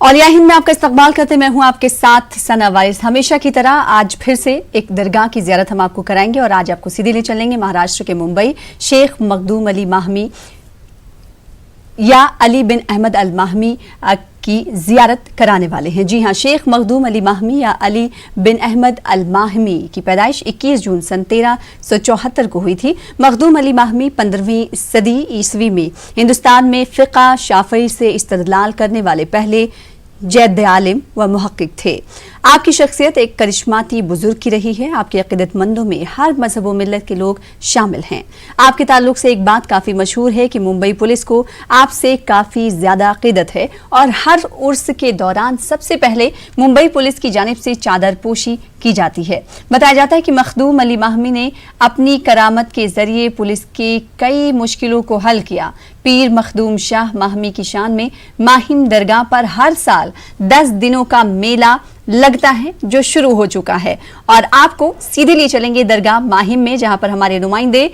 और या हिंद में आपका इस्तकबाल करते मैं हूं आपके साथ सना वारिस। हमेशा की तरह आज फिर से एक दरगाह की ज़ियारत हम आपको कराएंगे और आज आपको सीधे ले चलेंगे महाराष्ट्र के मुंबई। शेख मखदूम अली माहमी या अली बिन अहमद अल माहमी की ज़ियारत कराने वाले हैं। जी हां, शेख मखदूम अली माहमी या अली बिन अहमद अल माहमी की पैदाइश 21 जून सन 1374 को हुई थी। मखदूम अली माहमी 15वीं सदी ईस्वी में हिंदुस्तान में फ़िक़्ह शाफ़ई से इस्तदलाल करने वाले पहले जैद आलिम व मुहक्किक थे। आपकी शख्सियत एक करिश्माती बुजुर्ग की रही है। आपके अक़ीदतमंदों में हर मजहब व मिल्लत के लोग शामिल हैं। आपके ताल्लुक से एक बात काफ़ी मशहूर है कि मुंबई पुलिस को आपसे काफ़ी ज़्यादा अक़ीदत है और हर उर्स के दौरान सबसे पहले मुंबई पुलिस की जानिब से चादर पोशी की जाती है। बताया जाता है कि मखदूम अली माहमी ने अपनी करामत के जरिए पुलिस की कई मुश्किलों को हल किया। पीर मखदूम शाह माहमी की शान में माहिम दरगाह पर हर साल 10 दिनों का मेला लगता है जो शुरू हो चुका है और आपको सीधे ले चलेंगे दरगाह माहिम में, जहां पर हमारे नुमाइंदे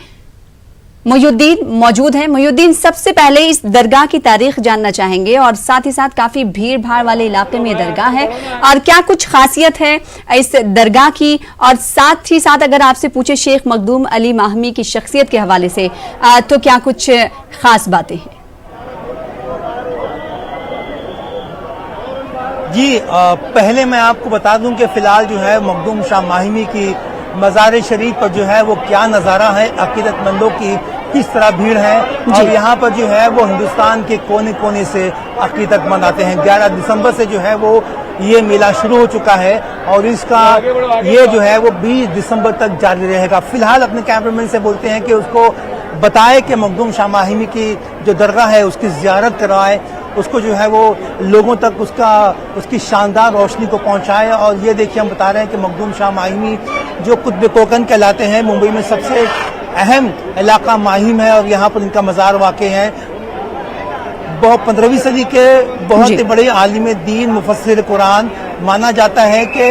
मोहिउद्दीन मौजूद हैं। मोहिउद्दीन, सबसे पहले इस दरगाह की तारीख जानना चाहेंगे और साथ ही साथ काफी भीड़ भाड़ वाले इलाके में दरगाह है और क्या कुछ खासियत है इस दरगाह की, और साथ ही साथ अगर आपसे पूछे शेख मखदूम अली माहमी की शख्सियत के हवाले से तो क्या कुछ खास बातें हैं? जी, पहले मैं आपको बता दूं कि फिलहाल जो है मखदूम शाह माहिमी की मज़ार शरीफ पर जो है वो क्या नज़ारा है, अक़ीदतमंदों की किस तरह भीड़ है और यहाँ पर जो है वो हिंदुस्तान के कोने कोने से अक़ीदतमंद आते हैं। 11 दिसंबर से जो है वो ये मेला शुरू हो चुका है और इसका ये जो है वो 20 दिसंबर तक जारी रहेगा। फिलहाल अपने कैमरामैन से बोलते हैं कि उसको बताए कि मखदूम शाह माहिमी की जो दरगाह है उसकी ज़ियारत करवाए, उसको जो है वो लोगों तक उसकी शानदार रोशनी को पहुंचाए। और ये देखिए, हम बता रहे हैं कि मखदूम शाह माहिमी जो कुतुब कोकन कहलाते हैं, मुंबई में सबसे अहम इलाका माहिम है और यहाँ पर इनका मज़ार वाक़ है। 15वीं सदी के बहुत ही बड़े आलिम दीन मुफस्सिर कुरान माना जाता है कि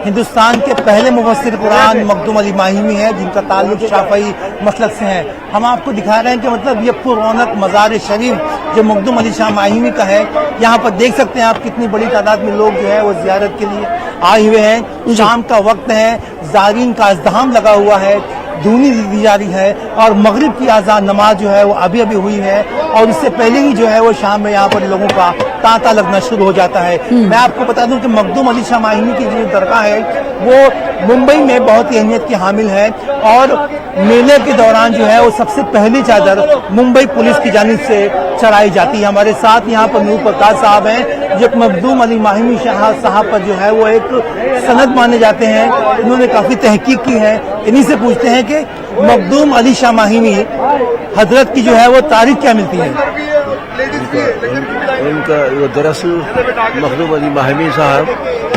हिंदुस्तान के पहले मुफस्सिर कुरान मखदूम अली माहिमी है, जिनका ताल्लुक शाफ़ई मसलक से है। हम आपको दिखा रहे हैं कि मतलब ये पुरौनक मज़ार शरीफ जो मखदूम अली शाह माहिमी का है, यहाँ पर देख सकते हैं आप कितनी बड़ी तादाद में लोग जो है वो ज़ियारत के लिए आए हुए हैं। शाम का वक्त है, ज़ायरीन का इज़्दिहाम लगा हुआ है, धूनी दी जा रही है और मगरिब की आज़ान नमाज जो है वो अभी अभी हुई है और इससे पहले ही जो है वो शाम में यहाँ पर लोगों का तांता लगना शुरू हो जाता है। मैं आपको बता दूं कि मखदूम अली शाह माहिमी की जो दरगाह है वो मुंबई में बहुत ही अहमियत की हामिल है और मेले के दौरान जो है वो सबसे पहली चादर मुंबई पुलिस की जानिब से चढ़ाई जाती है। हमारे साथ यहाँ पर नूर प्रकाश साहब हैं जो मखदूम अली माहिमी शाह साहब पर जो है वो एक सनद माने जाते हैं, इन्होंने काफ़ी तहकीक की है। इन्हीं से पूछते हैं कि मखदूम अली शाह माहिमी हजरत की जो है वो तारीख क्या मिलती है? उनका दरअसल मखदूम अली माहिमी साहब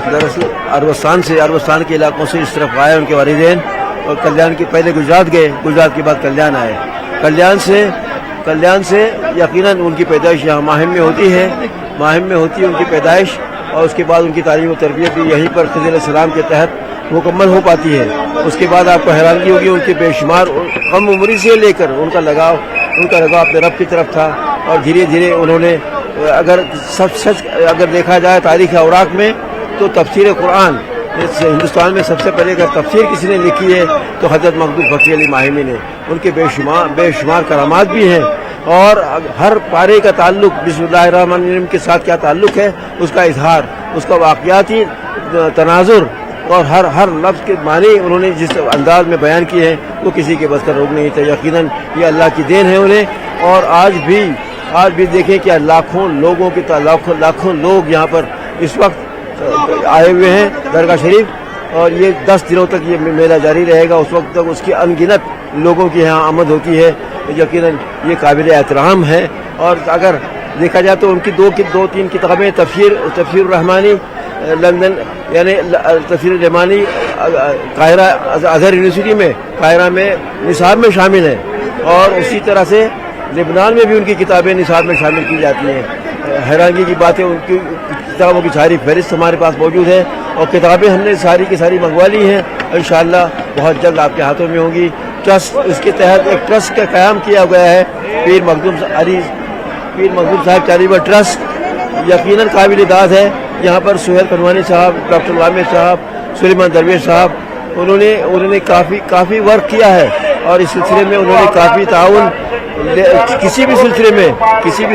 दरअसल अरबस्तान के इलाकों से इस तरफ आए उनके वालिदैन, और कल्याण के पहले गुजरात गए, गुजरात के बाद कल्याण आए। कल्याण से यकीनन उनकी पैदाइश यहाँ माहिम में होती है, उनकी पैदाइश, और उसके बाद उनकी तालीम और तरबियत भी यहीं पर खिज़र सलाम के तहत मुकम्मल हो पाती है। उसके बाद आपको हैरानगी होगी उनके बेशुमार कम उम्री से लेकर उनका लगाव अपने रब की तरफ था और धीरे धीरे उन्होंने अगर देखा जाए तारीख़ औराक में तो तफसीर कुरान हिंदुस्तान में सबसे पहले अगर तफसीर किसी ने लिखी है तो हज़रत मखदूम फ़कीर अली माहिमी ने। उनके बेशुमार करामात भी हैं और हर पारे का ताल्लुक बिस्मिल्लाहिर्रहमानिर्रहीम के साथ क्या ताल्लुक है उसका इजहार, उसका वाक़याती तनाजुर और हर लफ्ज़ के मानी उन्होंने जिस अंदाज में बयान किए हैं वो किसी के बस का रोक नहीं था। यकीनन ये अल्लाह की देन है उन्हें। और आज भी देखें कि लाखों लोग यहाँ पर इस वक्त आए हुए हैं दरगाह शरीफ और ये 10 दिनों तक ये मेला जारी रहेगा। उस वक्त तक उसकी अनगिनत लोगों की यहाँ आमद होती है। यकीनन ये काबिल एहतराम है। और अगर देखा जाए तो उनकी 2-3 किताबें तफसीर रहमानी लंदन यानी तफसीर रहमानी कायरा अज़हर यूनिवर्सिटी में कायरा में निसाब में शामिल है और उसी तरह से लेबनान में भी उनकी किताबें निसाब में शामिल की जाती हैं। हैरानगी की बात है, उनकी किताबों की सारी फहरिस्त हमारे पास मौजूद है और किताबें हमने सारी की सारी मंगवा ली हैं। इंशाअल्लाह बहुत जल्द आपके हाथों में होंगी। ट्रस्ट, इसके तहत एक ट्रस्ट का क़याम किया गया है, पीर मखदूम साहिब चैरिटेबल ट्रस्ट, यकीनन काबिल दाद है। यहाँ पर सुहेल करवानी साहब, डॉक्टर लामिर साहब, सुलेमान दरवेश साहब, उन्होंने काफ़ी वर्क किया है और इस सिलसिले में उन्होंने काफ़ी ताउन किसी भी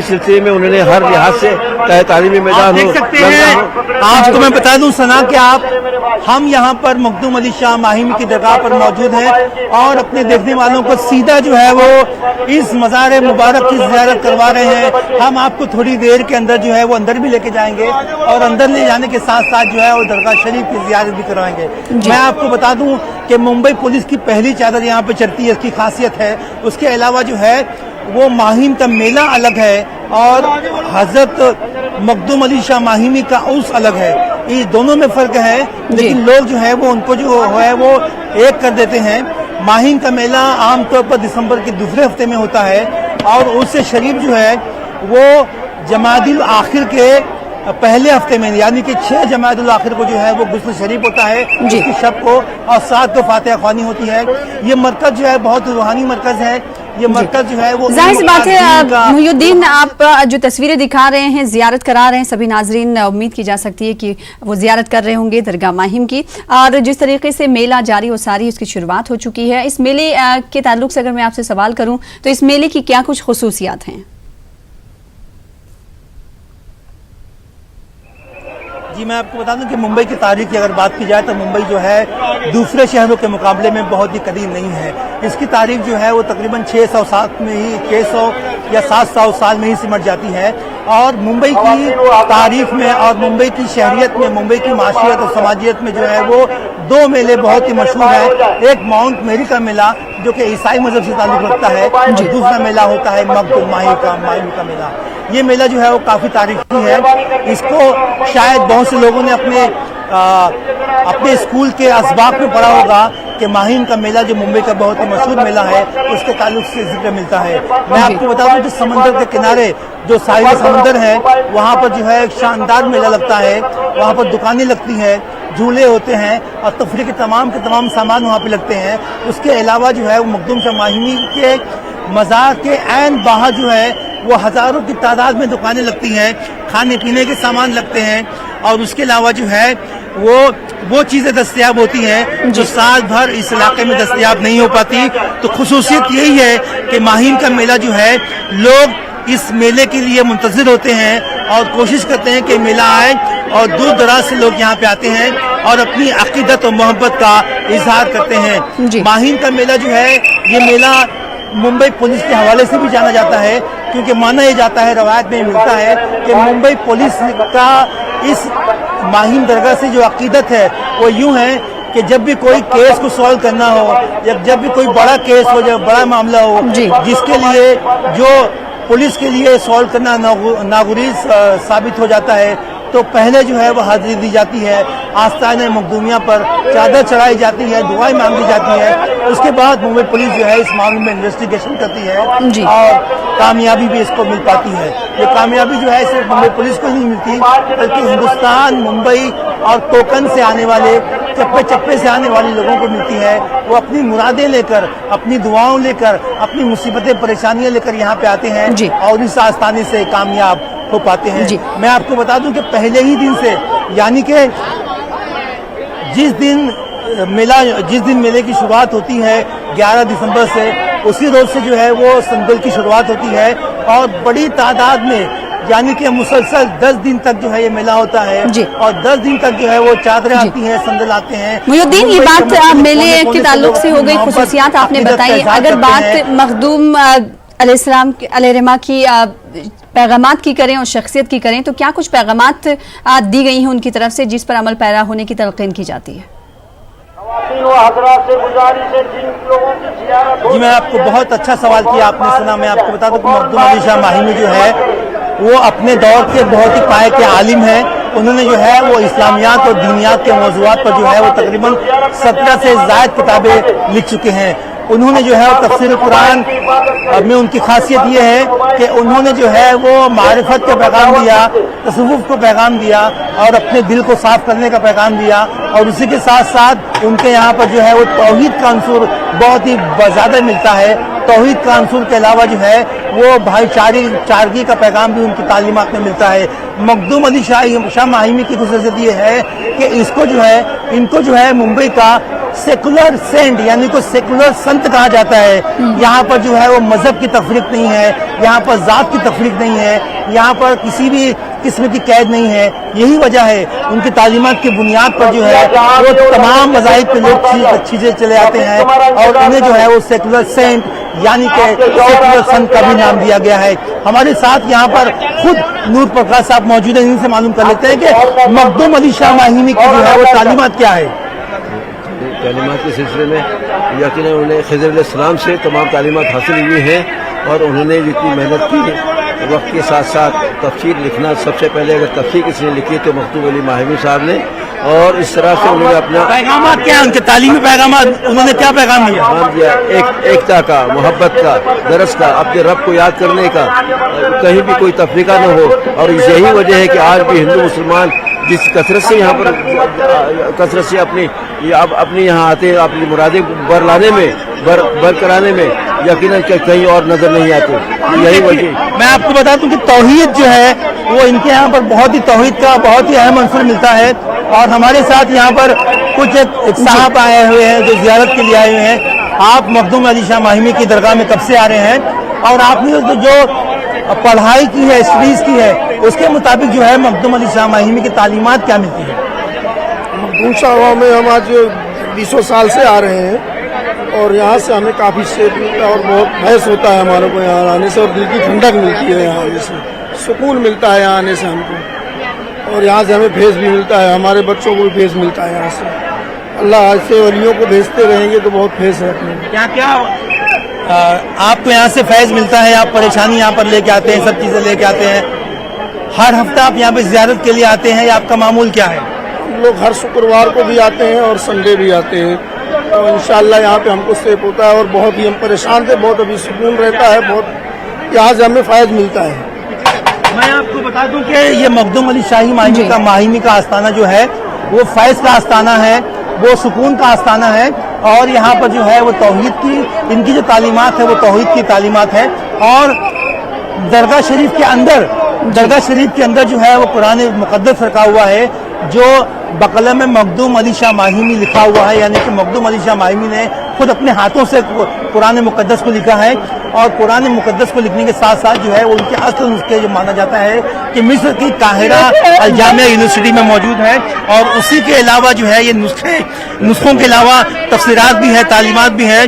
सिलसिले में उन्होंने हर लिहाज से, चाहे तालीमी मैदान हो। देख सकते हैं आपको मैं बता दूं सना कि हम यहाँ पर मखदूम अली शाह माहिमी की दरगाह पर मौजूद हैं और अपने देखने वालों को सीधा जो है वो इस मज़ार मुबारक की ज़ियारत करवा रहे हैं। हम आपको थोड़ी देर के अंदर जो है वो अंदर भी लेके जाएंगे और अंदर ले जाने के साथ साथ जो है वो दरगाह शरीफ की ज़ियारत भी करवाएंगे। मैं आपको बता दूं कि मुंबई पुलिस की पहली चादर यहाँ पे चढ़ती है, इसकी खासियत है। उसके अलावा जो है वो माहिम का मेला अलग है और हजरत मखदूम अली शाह माहिमी का उर्स अलग है। ये दोनों में फर्क है, लेकिन लोग जो है वो उनको जो है वो एक कर देते हैं। माहिम का मेला आमतौर पर दिसंबर के दूसरे हफ्ते में होता है और उससे शरीफ जो है वो जमादुल आखिर के पहले हफ्ते में, यानी कि 6 जमादुल आखिर को जो है वो गुस्ल शरीफ होता है उसकी शब को, और 7 को फातिहा ख्वानी होती है। ये मरकज जो है बहुत रूहानी मरकज है। ये मरकज जो है वो जाहिर सी बात है मुहिउद्दीन, आप जो तस्वीरें दिखा रहे हैं, जियारत करा रहे हैं, सभी नाजरीन उम्मीद की जा सकती है कि वो जियारत कर रहे होंगे दरगाह माहिम की। और जिस तरीके से मेला जारी व सारी उसकी शुरुआत हो चुकी है, इस मेले के ताल्लुक से अगर मैं आपसे सवाल करूं तो इस मेले की क्या कुछ खुसूसियात हैं? जी मैं आपको बता दूं कि मुंबई की तारीख की अगर बात की जाए तो मुंबई जो है दूसरे शहरों के मुकाबले में बहुत ही कदीम नहीं है। इसकी तारीख जो है वो तकरीबन 607 में ही 600 या 700 साल में ही सिमट जाती है। और मुंबई की तारीख में और मुंबई की शहरियत में, मुंबई की माशियत और समाजियत में जो है वो 2 मेले बहुत ही मशहूर है। एक माउंट मेरी का मेला जो कि ईसाई मजहब से ताल्लुक रखता है, और दूसरा मेला होता है मखदूम माहिमी का मेला। ये मेला जो है वो काफी तारीखी है। इसको शायद बहुत से लोगों ने अपने स्कूल के असबाब में पढ़ा होगा कि माहिम का मेला जो मुंबई का बहुत ही मशहूर मेला है उसके ताल्लुक से जिक्र मिलता है। मैं आपको बता दूं कि समंदर के किनारे जो साहिल समंदर है वहाँ पर जो है एक शानदार मेला लगता है। वहाँ पर दुकानें लगती हैं, झूले होते हैं और तफरीह के तमाम सामान वहाँ पे लगते हैं। उसके अलावा जो है वो मखदूम शाह माहिमी के मज़ार के ऐन बाहर जो है वो हजारों की तादाद में दुकानें लगती हैं, खाने पीने के सामान लगते हैं और उसके अलावा जो है वो चीज़ें दस्तयाब होती हैं जो साल भर इस इलाके में दस्तयाब नहीं हो पाती। तो खुसूसियत यही है कि माहिम का मेला जो है, लोग इस मेले के लिए मुंतज़िर होते हैं और कोशिश करते हैं कि मेला आए और दूर दराज से लोग यहाँ पे आते हैं और अपनी अकीदत और मोहब्बत का इजहार करते हैं। माहिम का मेला जो है, ये मेला मुंबई पुलिस के हवाले से भी जाना जाता है क्योंकि माना यह जाता है, रवायत में मिलता है कि मुंबई पुलिस का इस माहिम दरगाह से जो अकीदत है वो यूं है कि जब भी कोई केस को सॉल्व करना हो या जब भी कोई बड़ा केस हो, जब बड़ा मामला हो जिसके लिए जो पुलिस के लिए सॉल्व करना नागुरीज साबित हो जाता है, तो पहले जो है वो हाजिरी दी जाती है, आस्ताने मखदूमिया पर चादर चढ़ाई जाती है, दुआएं मांगी जाती है। उसके बाद मुंबई पुलिस जो है इस मामले में इन्वेस्टिगेशन करती है और कामयाबी भी इसको मिल पाती है। ये कामयाबी जो है सिर्फ मुंबई पुलिस को नहीं मिलती बल्कि हिंदुस्तान, मुंबई और कोकन से आने वाले, चप्पे चप्पे से आने वाले लोगों को मिलती है। वो अपनी मुरादें लेकर, अपनी दुआओं लेकर, अपनी मुसीबतें परेशानियां लेकर यहाँ पे आते हैं और इस आस्थाने से कामयाब हो पाते हैं। मैं आपको बता दूं कि पहले ही दिन से, यानी कि जिस दिन मेले की शुरुआत होती है 11 दिसंबर से, उसी रोज से जो है वो संदल की शुरुआत होती है और बड़ी तादाद में, यानी कि मुसलसल 10 दिन तक जो है ये मेला होता है और 10 दिन तक जो है वो चादरें आती हैं, संदल आते हैं। मुहिउद्दीन, ये बात मेले के ताल्लुक से हो गई, खुसूसियात आपने बताई। अगर बात मखदूम अलैहिस्सलाम अलैहिर्रहमा की पैगामात की करें और शख्सियत की करें तो क्या कुछ पैगामात दी गई हैं उनकी तरफ से जिस पर अमल पैरा होने की तलकीन की जाती है? जी मैं आपको बहुत अच्छा सवाल किया आपने, सुना। मैं आपको बता दूं कि मखदूम अली शाह माहिमी जो है वो अपने दौर के बहुत ही पाए के आलिम हैं। उन्होंने जो है वो इस्लामियात और दीनियात के मौज़ूआत पर जो है वो तकरीबन 17 से ज़ायद किताबें लिख चुके हैं। उन्होंने जो है वो तफसीर कुरान में उनकी खासियत ये है कि उन्होंने जो है वो मारिफत का पैगाम दिया, तसव्वुफ को पैगाम दिया और अपने दिल को साफ करने का पैगाम दिया। और उसी के साथ साथ उनके यहाँ पर जो है वो तौहीद का अंसुर बहुत ही ज़्यादा मिलता है। तौहीद का अंसुर के अलावा जो है वो भाईचारगी का पैगाम भी उनकी तालीमात में मिलता है। मखदूम अली शाह माहिमी की खुसूसियत ये है कि इनको जो है मुंबई का सेकुलर सेंट यानी को सेकुलर संत कहा जाता है। यहाँ पर जो है वो मजहब की तफरीक नहीं है, यहाँ पर जात की तफरीक नहीं है, यहाँ पर किसी भी किस्म की कैद नहीं है। यही वजह है उनकी तालीमात की बुनियाद पर जो है वो तमाम मज़ाहिब के लोग चीजें चले आते हैं और उन्हें जो है वो सेकुलर सेंट यानी कि सेकुलर संत का भी नाम दिया गया है। हमारे साथ यहाँ पर खुद नूर प्रकाश साहब मौजूद हैं, इनसे मालूम कर लेते हैं कि मखदूम अली शाह माहिमी की जो है वो तालीमात क्या है। तालीमात के सिलसिले में यकीनन उन्हें खिज़र अलैहिस्सलाम से तमाम तालीमात हासिल हुई हैं और उन्होंने जितनी मेहनत की वक्त के साथ साथ तफसीर लिखना, सबसे पहले अगर तफसीर किसी ने लिखी तो मखदूम अली माहिमी साहब ने, और इस तरह से उन्होंने अपना पैगाम क्या है उनके तालीमी पैगाम, उन्होंने क्या पैगाम दिया? एकता का, मोहब्बत का, दरस का, अपने रब को याद करने का, कहीं भी कोई तफरीका न हो। और यही वजह है कि आज भी हिंदू मुसलमान जिस कसरत से यहाँ पर अपनी यहाँ आते हैं, अपनी मुरादें बर कराने में यकीनन कहीं और नजर नहीं आते। यही वजह। मैं आपको बता दूं कि तौहीद जो है वो इनके यहाँ पर बहुत ही तौहीद का बहुत ही अहम अंसर मिलता है। और हमारे साथ यहाँ पर कुछ एक साहब आए हुए हैं जो जियारत के लिए आए हुए हैं। आप मखदूम अली शाह माहिमी की दरगाह में कब से आ रहे हैं और आपने जो पढ़ाई की है, स्टडीज की है, उसके मुताबिक जो है मखदूम अली शाह माहिमी की तालीमात क्या मिलती है? मखदूम शाह में हम आज 20 साल से आ रहे हैं और यहाँ से हमें काफ़ी सेफ मिलता है और बहुत फैस होता है हमारे को यहाँ आने से, और दिल की ठंडक मिलती है यहाँ आने से, सुकून मिलता है यहाँ आने से हमको, और यहाँ से हमें फैस भी मिलता है, हमारे बच्चों को भी फैस मिलता है यहाँ से। अल्लाह ऐसे वलियों को भेजते रहेंगे तो बहुत फैस है अपने। क्या क्या आपको यहाँ से फैज मिलता है? आप परेशानी यहाँ पर लेके आते हैं, सब चीज़ें लेके आते हैं, हर हफ्ता आप यहाँ पे ज़ियारत के लिए आते हैं या आपका मामूल क्या है? हम लोग हर शुक्रवार को भी आते हैं और संडे भी आते हैं और इंशाल्लाह यहाँ पे हमको सेफ होता है और बहुत ही हम परेशान थे, बहुत अभी सुकून रहता है, बहुत यहाँ से हमें फ़ायदा मिलता है। मैं आपको बता दूं कि ये मखदूम अली शाही माहिमी का आस्थाना जो है वो फैज़ का आस्थाना है, वो सुकून का आस्थाना है। और यहाँ पर जो है वो तौहीद की इनकी जो तालीमात है वो तौहीद की तालीमात है। और दरगाह शरीफ के अंदर जो है वो कुरान मुक़द्दस रखा हुआ है जो बकलम में मखदूम अली शाह माहिमी लिखा हुआ है, यानी कि मखदूम अली शाह माहिमी ने खुद अपने हाथों से कुरान मुक़द्दस को लिखा है। और कुरान मुक़द्दस को लिखने के साथ साथ जो है वो उनके असल नुस्खे जो माना जाता है कि मिस्र की काहिरा जामिया यूनिवर्सिटी में मौजूद है। और उसी के अलावा जो है ये नुस्खों के अलावा तफसीरात भी है, तालीमात भी है।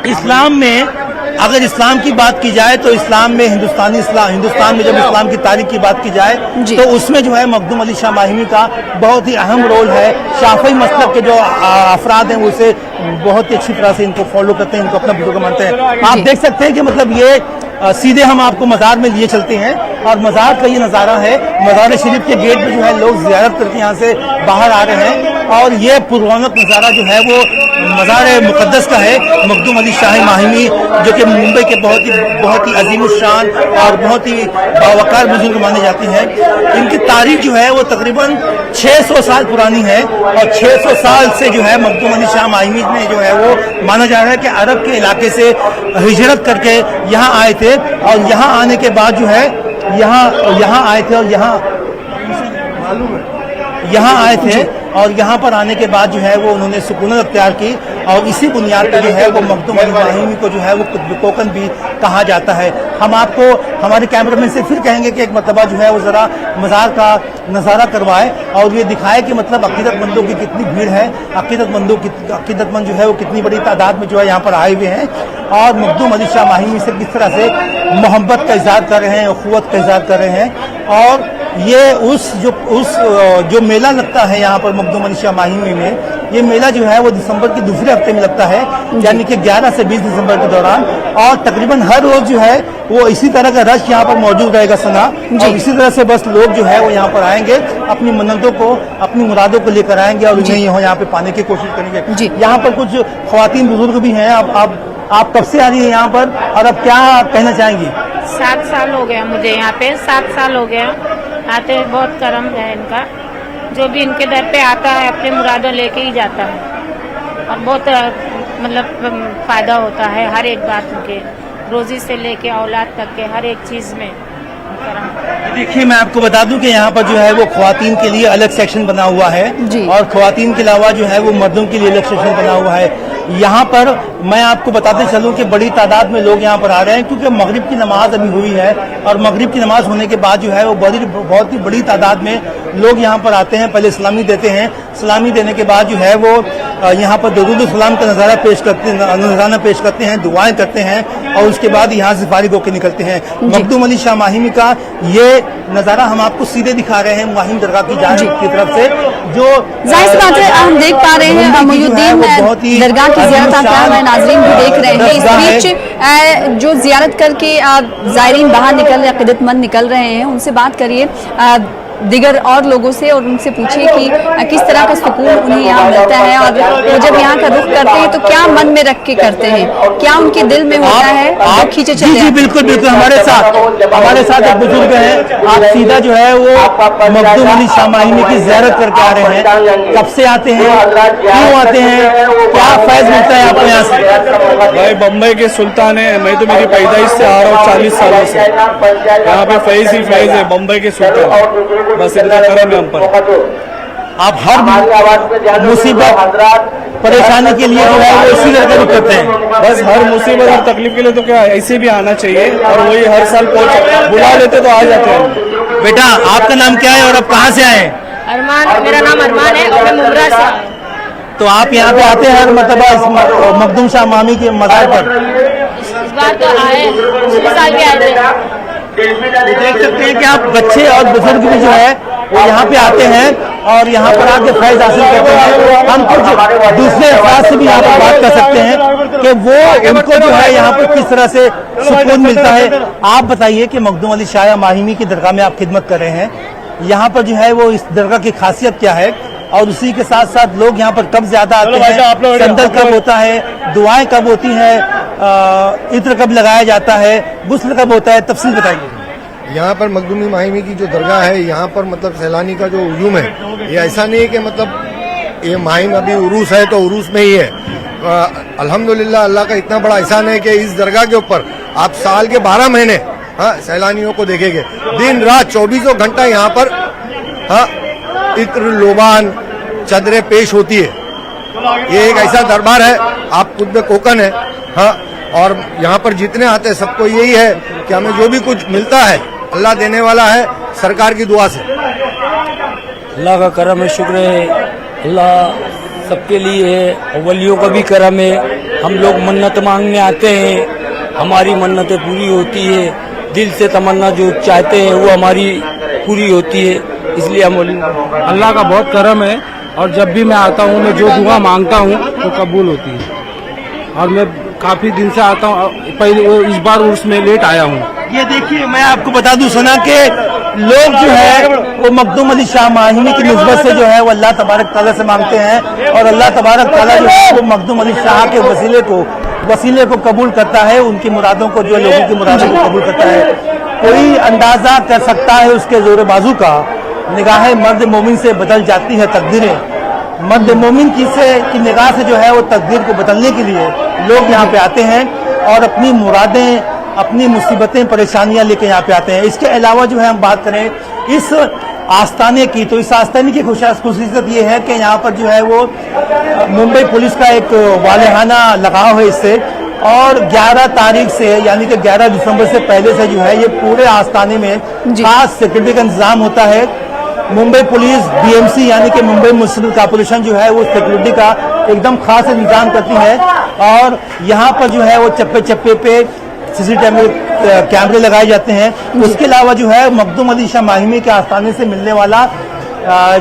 इस्लाम में अगर इस्लाम की बात की जाए तो इस्लाम में हिंदुस्तान में जब इस्लाम की तारीख की बात की जाए तो उसमें जो है मखदूम अली शाह माहिमी का बहुत ही अहम रोल है। शाफई मसलब के जो अफराद हैं वो उसे बहुत ही अच्छी तरह से इनको फॉलो करते हैं, इनको अपना बुजुर्ग मानते हैं। आप देख सकते हैं कि मतलब ये सीधे हम आपको मज़ार में लिए चलते हैं और मज़ार का ये नज़ारा है। मज़ार शरीफ के गेट पे जो है लोग ज़ियारत करके यहाँ से बाहर आ रहे हैं और ये पुररौनक नज़ारा जो है वो मज़ार मुक़द्दस का है। मखदूम अली शाह माहिमी जो कि मुंबई के बहुत ही अजीम शान और बहुत ही बावकार बुजुर्ग माने जाते हैं, इनकी तारीख जो है वो तकरीबन 600 साल पुरानी है। और 600 साल से जो है मखदूम अली शाह माहिमी ने जो है वो माना जा रहा है कि अरब के इलाके से हिजरत करके यहाँ आए थे और यहाँ आने के बाद जो है यहाँ आए थे और यहाँ आए थे और यहाँ पर आने के बाद जो है वो उन्होंने सुकूनत अख्तियार की और इसी बुनियाद पर जो है वो मखदूम अली माहिमी को जो है वो कुतुब कोकन भी कहा जाता है। हम आपको हमारे कैमरामैन से फिर कहेंगे कि एक मरतबा जो है वो ज़रा मज़ार का नज़ारा करवाए और ये दिखाए कि मतलब अक़ीदतमंदों की कितनी भीड़ है, अक़ीदतमंद जो है वो कितनी बड़ी तादाद में जो है यहाँ पर आए हुए हैं और मखदूम अली शाह माहिमी से किस तरह से मोहब्बत का इज़हार कर रहे हैं, अख़ुवत का इज़हार कर रहे हैं। और ये जो मेला लगता है यहाँ पर मखदूम अली शाह माहिमी में, ये मेला जो है वो दिसंबर के दूसरे हफ्ते में लगता है, यानी कि 11 से 20 दिसंबर के दौरान। और तकरीबन हर रोज जो है वो इसी तरह का रश यहाँ पर मौजूद रहेगा सना, और इसी तरह से बस लोग जो है वो यहाँ पर आएंगे, अपनी मन्नतों को, अपनी मुरादों को लेकर आएंगे और उन्हें यहाँ पे पाने की कोशिश करेंगे। यहाँ पर कुछ ख्वातीन बुजुर्ग भी हैं। आप कब से आ रही है यहाँ पर और अब क्या कहना चाहेंगी? 7 साल हो गया मुझे यहाँ पे, 7 साल हो गया आते, बहुत करम है इनका। जो भी इनके दर पे आता है अपने मुरादों लेके ही जाता है और बहुत मतलब फ़ायदा होता है हर एक बात उनके रोजी से लेके औलाद तक के हर एक चीज़ में करम। देखिए, मैं आपको बता दूं कि यहाँ पर जो है वो ख्वातीन के लिए अलग सेक्शन बना हुआ है जी। और ख्वातीन के अलावा जो है वो मर्दों के लिए अलग सेक्शन बना हुआ है। यहाँ पर मैं आपको बताते चलूं कि बड़ी तादाद में लोग यहाँ पर आ रहे हैं, क्योंकि मगरिब की नमाज अभी हुई है और मगरिब की नमाज होने के बाद जो है वो बहुत ही बड़ी तादाद में लोग यहाँ पर आते हैं। पहले सलामी देते हैं, सलामी देने के बाद जो है वो यहाँ पर दरूद सलाम का नजराना पेश करते हैं, दुआएं करते हैं और उसके बाद यहाँ से फारिग होकर निकलते हैं। मखदूम अली शाह माहिमी का ये नजारा हम आपको सीधे दिखा रहे हैं माहिम दरगाह की जानिब की तरफ से, जो जाहिर सी बात है हम देख पा रहे हैं मोइनुद्दीन दरगाह की जियारत आप हमारे नाजरीन भी देख रहे हैं। इस बीच जो जियारत करके ज़ायरीन बाहर निकल रहे, अक़ीदतमंद निकल रहे हैं, उनसे बात करिए दिगर और लोगों से और उनसे पूछिए कि किस तरह का सुकून उन्हें यहाँ मिलता है और वो जब यहाँ का रुख करते हैं तो क्या मन में रख के करते हैं, क्या उनके दिल में होता है जो खींचे चले। जी बिल्कुल बिल्कुल, हमारे साथ एक बुजुर्ग हैं, आप सीधा जो है वो मखदूम अली शाह माहिमी की ज़ियारत करके आ रहे हैं। कब से आते हैं, क्यों आते हैं, क्या फैज़ मिलता है आपको यहाँ से? भाई बम्बई के सुल्तान है, मैं तो मेरी पैदाइश से आ रहा हूँ 40 सालों से। यहाँ पे फैज़ ही फैज़ है, बम्बई के सुल्तान, बस इतना करम है हम पर। आप हर मुसीबत परेशानी के लिए जो है वो इसी तरह रुख करते हैं? बस हर मुसीबत और तकलीफ के लिए तो क्या ऐसे भी आना चाहिए और वही हर साल बुला लेते तो आ जाते हैं। बेटा, आपका नाम क्या है और आप कहाँ से आए? अरमान, मेरा नाम अरमान है और मैं मुमरा से आया हूँ। तो आप यहाँ पे आते हैं हर मरतबा इस मखदूम शाह माहिमी के मज़ार पर? इस बार तो आए, पिछले साल भी आए थे। देख सकते हैं कि आप बच्चे और बुजुर्ग भी जो है वो यहाँ पे आते हैं और यहाँ पर आके फैज़ हासिल करते हैं। हम कुछ दूसरे अफराद से भी यहाँ पर बात कर सकते हैं कि वो उनको जो है यहाँ पर किस तरह से सुकून मिलता है। आप बताइए कि मखदूम अली शाह माहिमी की दरगाह में आप खिदमत कर रहे हैं, यहाँ पर जो है वो इस दरगाह की खासियत क्या है और उसी के साथ साथ लोग यहाँ पर कब ज्यादा आते हैं, संदल कब होता है, दुआएं कब होती हैं, इत्र कब लगाया जाता है, गुस्ल कब होता है, तफसील बताइए। यहाँ पर मखदूम माहिमी की जो दरगाह है, यहाँ पर मतलब सैलानी का जो हुजूम है, ये ऐसा नहीं है कि मतलब ये माहिम अभी उरूस है तो उरूस में ही है। अल्हम्दुलिल्लाह अल्लाह का इतना बड़ा एहसान है कि इस दरगाह के ऊपर आप साल के 12 महीने सैलानियों को देखेंगे, दिन रात 24 घंटा यहाँ पर इत्र, लोबान, चदरें पेश होती है। ये एक ऐसा दरबार है, आप खुद में कोकन है। और यहाँ पर जितने आते हैं सबको यही है कि हमें जो भी कुछ मिलता है अल्लाह देने वाला है, सरकार की दुआ से। अल्लाह का करम है, शुक्र है, अल्लाह सबके लिए है और वलियों का भी करम है। हम लोग मन्नत मांगने आते हैं, हमारी मन्नतें पूरी होती है, दिल से तमन्ना जो चाहते हैं वो हमारी पूरी होती है, इसलिए हम अल्लाह का बहुत करम है और जब भी मैं आता हूँ, मैं जो दुआ मांगता हूँ वो कबूल होती है। और मैं काफी दिन से आता हूँ, पहले इस बार उसमें लेट आया हूँ। ये देखिए, मैं आपको बता दूं सना के लोग जो है वो मखदूम अली शाह माहिमी की निस्बत से जो है वो अल्लाह तबारक ताला से मांगते हैं और अल्लाह तबारक ताला जो है वो मखदूम अली शाह के वसीले को कबूल करता है, उनकी मुरादों को, जो लोगों की मुरादों को कबूल करता है। कोई अंदाजा कर सकता है उसके जोर बाजू का, निगाहें मर्द मोमिन से बदल जाती है तकदीरें। मर्द मोमिन की निगाह से जो है वो तकदीर को बदलने के लिए लोग यहाँ पे आते हैं और अपनी मुरादें, अपनी मुसीबतें, परेशानियां लेके यहाँ पे आते हैं। इसके अलावा जो है हम बात करें इस आस्थाने की, तो इस आस्थाने की खुसूसियत ये है कि यहाँ पर जो है वो मुंबई पुलिस का एक वालेहाना लगाव है इससे, और 11 तारीख से यानी कि 11 दिसंबर से पहले से जो है ये पूरे आस्थाने में खास सिक्योरिटी का इंतजाम होता है। मुंबई पुलिस बीएमसी यानी कि मुंबई म्युनिसिपल कॉर्पोरेशन जो है वो सिक्योरिटी का एकदम खास इंतजाम करती है और यहाँ पर जो है वो चप्पे चप्पे पे सीसीटीवी कैमरे लगाए जाते हैं। उसके अलावा जो है मखदूम अली शाह माहिमी के आस्थाने से मिलने वाला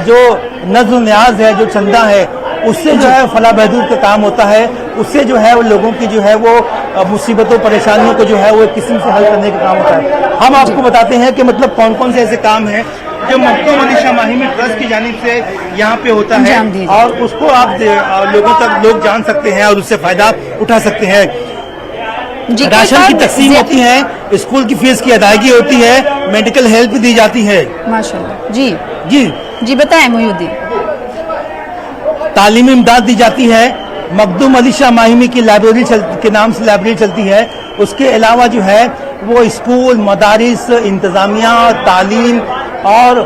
जो नज़्र न्याज है, जो चंदा है, उससे जो है फलाह बहबूद का काम होता है। उससे जो है वो लोगों की जो है वो मुसीबतों, परेशानियों को जो है वो किस्म से हल करने का काम होता है। हम आपको बताते हैं कि मतलब कौन कौन से ऐसे काम हैं जो मखदूम अली शाह माहिमी ट्रस्ट की जानिब से यहाँ पे होता है और उसको आप लोगों तक लोग जान सकते हैं और उससे फायदा उठा सकते हैं। राशन की तकसीम होती है, स्कूल की फीस की अदायगी होती है, मेडिकल हेल्प दी जाती है। माशाल्लाह। जी जी जी बताएं मोइनुद्दीन। तालीमी इमदाद दी जाती है। मखदूम अली शाह माहिमी की लाइब्रेरी के नाम से लाइब्रेरी चलती है, उसके अलावा जो है वो स्कूल, मदारिस, इंतजामिया, तालीम और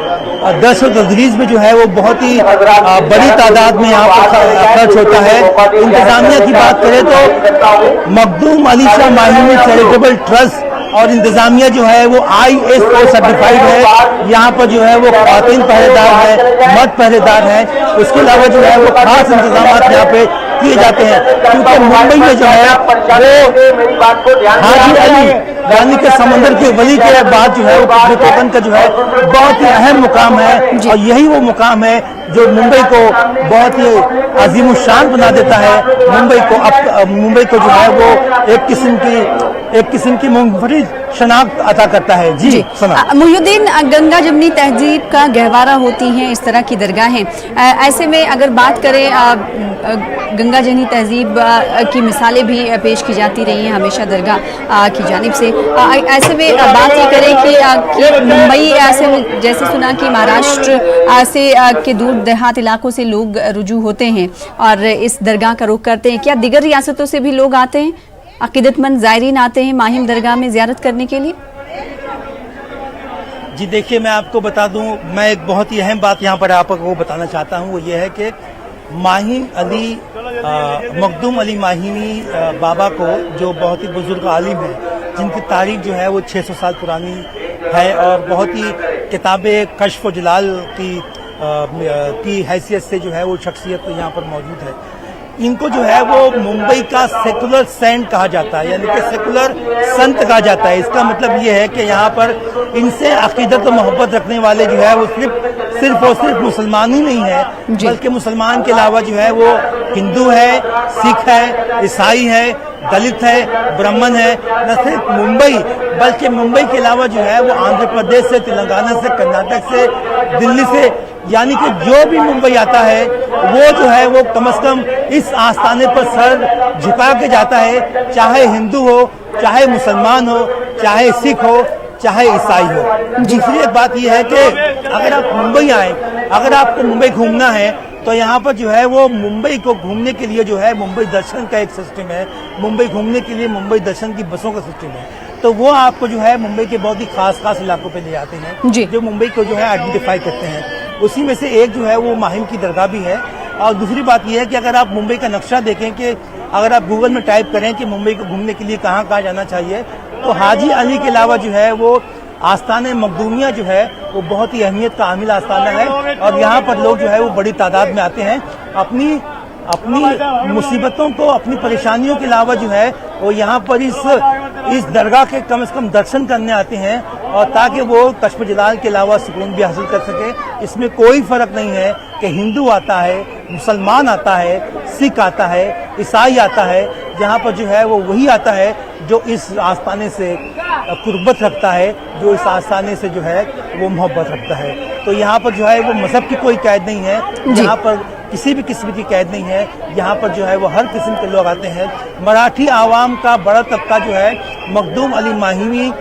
दर्स व तदरीस में जो है वो बहुत ही बड़ी तादाद में यहाँ पर खर्च होता है। इंतजामिया की बात करें तो मखदूम अली शाह माहिमी चैरिटेबल ट्रस्ट और इंतजामिया जो है वो ISO सर्टिफाइड है। यहाँ पर जो है वो ख़वातीन पहरेदार है, मर्द पहरेदार है। उसके अलावा जो है वो खास इंतजाम यहाँ पे किए जाते हैं, क्योंकि मुंबई में जो है वो हाजी अली यानी कि समंदर के वली के बाद जो है वो कुतुब कोकन का जो है बहुत ही अहम मुकाम है, और यही वो मुकाम है जो मुंबई को बहुत ही अजीमुशान बना देता है। मुंबई को जो है वो एक किस्म की मुनफरिद शनाख्त अता करता है। जी सना मुहिउद्दीन, गंगा जमनी तहजीब का गहवारा होती हैं इस तरह की दरगाहें। ऐसे में अगर बात करें गंगा जमनी तहजीब की मिसालें भी पेश की जाती रही हैं हमेशा दरगाह की जानिब से। ऐसे में बात ये करें कि मुंबई ऐसे में जैसे सुना कि महाराष्ट्र से के दूर देहात इलाकों से लोग रुजू होते हैं और इस दरगाह का रुख करते हैं, क्या दीगर रियासतों से भी लोग आते हैं, अकीदतमंद ज़ायरीन आते हैं माहिम दरगाह में ज़ियारत करने के लिए? जी देखिए, मैं आपको बता दूं, मैं एक बहुत ही अहम बात यहाँ पर आपको बताना चाहता हूँ, वो ये है कि माहिम अली मखदूम अली माहिमी बाबा को, जो बहुत ही बुजुर्ग आलिम है, जिनकी तारीख जो है वो 600 साल पुरानी है और बहुत ही किताबें कश्फ व जलाल की हैसियत से जो है वो शख्सियत यहाँ पर मौजूद है। इनको जो है वो मुंबई का सेकुलर सेंट कहा जाता है, यानी कि सेकुलर संत कहा जाता है। इसका मतलब ये है कि यहाँ पर इनसे अकीदत और मोहब्बत रखने वाले जो है वो सिर्फ और सिर्फ मुसलमान ही नहीं है, बल्कि मुसलमान के अलावा जो है वो हिंदू है, सिख है, ईसाई है, दलित है, ब्राह्मण है। न सिर्फ मुंबई बल्कि मुंबई के अलावा जो है वो आंध्र प्रदेश से, तेलंगाना से, कर्नाटक से, दिल्ली से, यानी कि जो भी मुंबई आता है वो जो है वो कम से कम इस आस्थाने पर सर झुका के जाता है, चाहे हिंदू हो, चाहे मुसलमान हो, चाहे सिख हो, चाहे ईसाई हो। दूसरी एक बात यह है कि अगर आप मुंबई आए, अगर आपको मुंबई घूमना है तो यहाँ पर जो है वो मुंबई को घूमने के लिए जो है मुंबई दर्शन का एक सिस्टम है। मुंबई घूमने के लिए मुंबई दर्शन की बसों का सिस्टम है, तो वो आपको जो है मुंबई के बहुत ही खास इलाकों पे ले जाते हैं, जो मुंबई को जो है आइडेंटिफाई करते हैं। उसी में से एक जो है वो माहिम की दरगाह भी है। और दूसरी बात यह है कि अगर आप मुंबई का नक्शा देखें, कि अगर आप गूगल में टाइप करें कि मुंबई को घूमने के लिए कहाँ जाना चाहिए, तो हाजी अली के अलावा जो है वो आस्थान मखदूमिया जो है वो बहुत ही अहमियत का हामिल आस्थाना है, और यहाँ पर लोग जो है वो बड़ी तादाद में आते हैं। अपनी मुसीबतों को, अपनी परेशानियों के अलावा जो है वो यहाँ पर इस दरगाह के कम से कम दर्शन करने आते हैं, और ताकि वो कश्फ जलाल के अलावा सुकून भी हासिल कर सके। इसमें कोई फर्क नहीं है कि हिंदू आता है, मुसलमान आता है, सिख आता है, ईसाई आता है। जहाँ पर जो है वो वही आता है जो इस आस्थाने से कुर्बत रखता है, जो इस आस्थाने से जो है वो मोहब्बत रखता है। तो यहाँ पर जो है वो मजहब की कोई कैद नहीं है, यहाँ पर किसी भी किस्म की कैद नहीं है। यहाँ पर जो है वो हर किस्म के लोग आते हैं। मराठी आवाम का बड़ा तबका जो है मखदूम अली माहिमी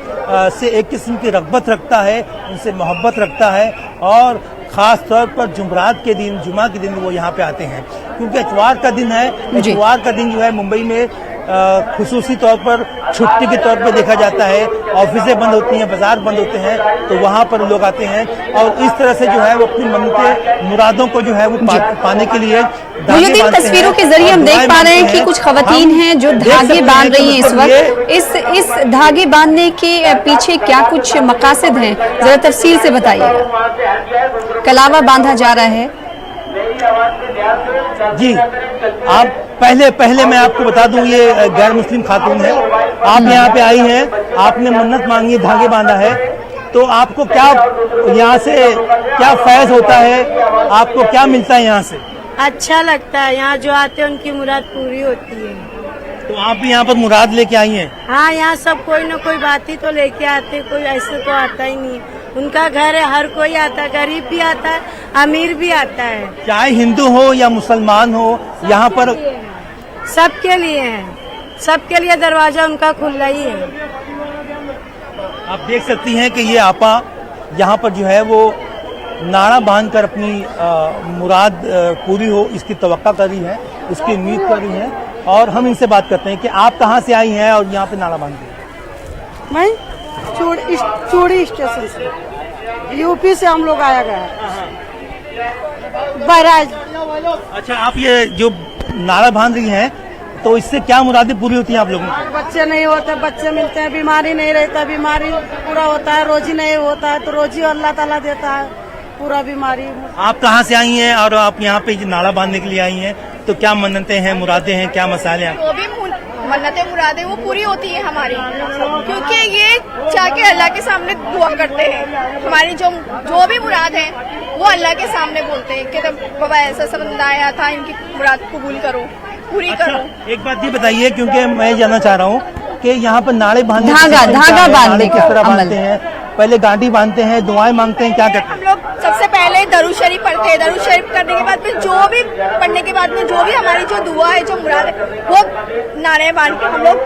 से एक किस्म की रग़बत रखता है, उनसे मोहब्बत रखता है, और ख़ास तौर पर जुमरात के दिन, जुमा के दिन वो यहाँ पे आते हैं, क्योंकि इतवार का दिन है। इतवार का दिन जो है मुंबई में खुसूसी तौर पर छुट्टी के तौर पर देखा जाता है, ऑफिसें बंद होती हैं, बाजार बंद होते हैं, तो वहाँ पर लोग आते हैं, और इस तरह से जो है वो अपनी मन्नतें, मुरादों को जो है वो पाने के लिए मुहिउद्दीन, तस्वीरों के जरिए हम देख पा रहे हैं कि कुछ खवातीन हैं जो धागे बांध रही हैं इस वक्त। इस धागे बांधने के पीछे क्या कुछ मकासद हैं, जरा तफसील से बताइएगा। कलावा बांधा जा रहा है। जी, आप पहले मैं आपको बता दूं, ये गैर मुस्लिम खातून है। आप यहाँ पे आई हैं, आपने मन्नत मांगी, धागे बांधा है, तो आपको क्या यहाँ से क्या फैज़ होता है, आपको क्या मिलता है यहाँ से? अच्छा लगता है, यहाँ जो आते हैं उनकी मुराद पूरी होती है। तो आप भी यहाँ पर मुराद लेके आई हैं? हाँ, यहाँ सब कोई न कोई बात ही तो लेके आते, कोई ऐसे तो आता ही नहीं। उनका घर है, हर कोई आता है, गरीब भी आता है, अमीर भी आता है, चाहे हिंदू हो या मुसलमान हो, यहाँ पर सबके लिए है, सबके लिए दरवाजा उनका खुला ही है। आप देख सकती हैं कि ये आपा यहाँ पर जो है वो नारा बांधकर अपनी मुराद पूरी हो इसकी तवक्का कर रही है, इसकी उम्मीद कर रही है। और हम इनसे बात करते हैं कि आप कहाँ से आई हैं और यहाँ पे नारा बांधती हैं? मैं चूड़ी स्टेशन से, यूपी से हम लोग आया गया है, बहराइच। अच्छा, आप ये जो नारा बांध रही हैं तो इससे क्या मुरादें पूरी होती हैं आप लोगों की? बच्चे नहीं होते, बच्चे मिलते हैं, बीमारी नहीं रहता, बीमारी पूरा होता है, रोजी नहीं होता है तो रोजी अल्लाह ताला देता है, पूरा बीमारी। आप कहाँ से आई हैं और आप यहाँ पे नारा बांधने के लिए आई हैं, तो क्या मन्नतें हैं, मुरादें हैं, क्या मसाले हैं? जो भी मन्नतें मुरादें वो पूरी होती है हमारी, क्योंकि ये चाह के अल्लाह के सामने दुआ करते हैं। हमारी जो भी मुराद है वो अल्लाह के सामने बोलते हैं कि बाबा ऐसा सब आया था, इनकी मुराद कबूल करो, पूरी करो। एक बात ये बताइए, क्योंकि मैं जानना चाह रहा हूँ कि यहाँ पर नारे बांधने धागा बांधने किस तरह का बांधते हैं? पहले गांठी बांधते हैं, दुआएं मांगते हैं, क्या करते हैं? हम लोग सबसे पहले दरूद शरीफ पढ़ते हैं, दरूद शरीफ करने के बाद में जो भी पढ़ने के बाद में जो भी हमारी जो दुआ है, जो मुराद है, वो नारे बांध के हम लोग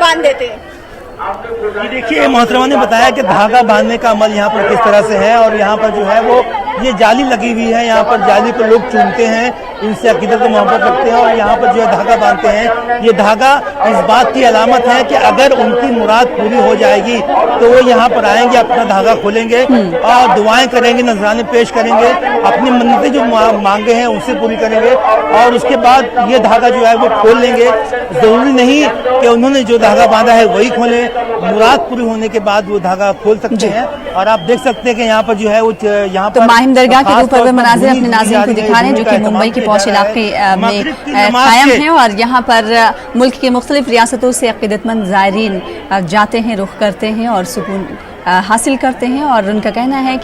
बांध देते हैं। ये देखिए, मोहतरमा ने बताया कि धागा बांधने का अमल यहाँ पर किस तरह से है, और यहाँ पर जो है वो ये जाली लगी हुई है, यहाँ पर जाली पर लोग चूमते हैं, इनसे अकीदत को मोहब्बत रखते हैं और यहाँ पर जो है धागा बांधते हैं। ये धागा इस बात की अलामत है कि अगर उनकी मुराद पूरी हो जाएगी तो वो यहाँ पर आएंगे, अपना धागा खोलेंगे और दुआएं करेंगे, नजराने पेश करेंगे, अपनी मन्नतें जो मांगे हैं उनसे पूरी करेंगे और उसके बाद ये धागा जो है वो खोल लेंगे। जरूरी नहीं कि उन्होंने जो धागा बांधा है वही खोले, मुराद पूरी होने के बाद वो धागा खोल सकते हैं। और आप देख सकते हैं कि यहाँ पर जो है वो यहाँ तो पर माहिम दरगाह के ऊपर वे मनाजिर अपने नाज़रीन को दिखा रहे हैं, जो कि मुंबई के पौष इलाके में कायम हैं और यहाँ पर मुल्क की मुख्तलिफ रियासतों से अक़ीदतमंद ज़ायरीन जाते हैं, रुख करते हैं और सुकून हासिल करते हैं। और उनका कहना है